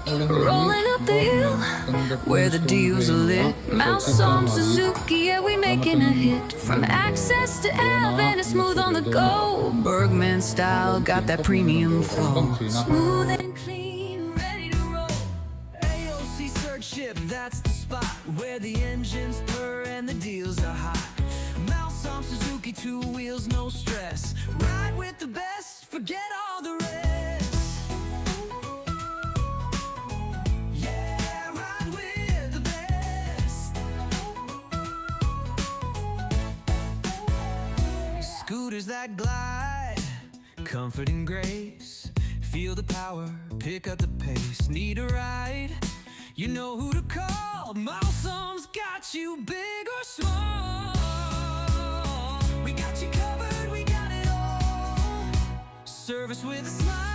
Rolling up the hill where the deals are lit. Moonstone, Suzuki, yeah, we making a hit. From access to heaven, it's smooth on the go. Burgman style, got that premium flow. Smooth and clean, ready to roll. AOC search ship, that's the spot where the engines purr and the deals are hot. Moonstone, Suzuki, 2 wheels, no stress. Ride with the best, forget all the rest. Scooters that glide, comfort and grace. Feel the power, pick up the pace. Need a ride, you know who to call. Moonstone's got you big or small. We got you covered, we got it all. Service with a smile.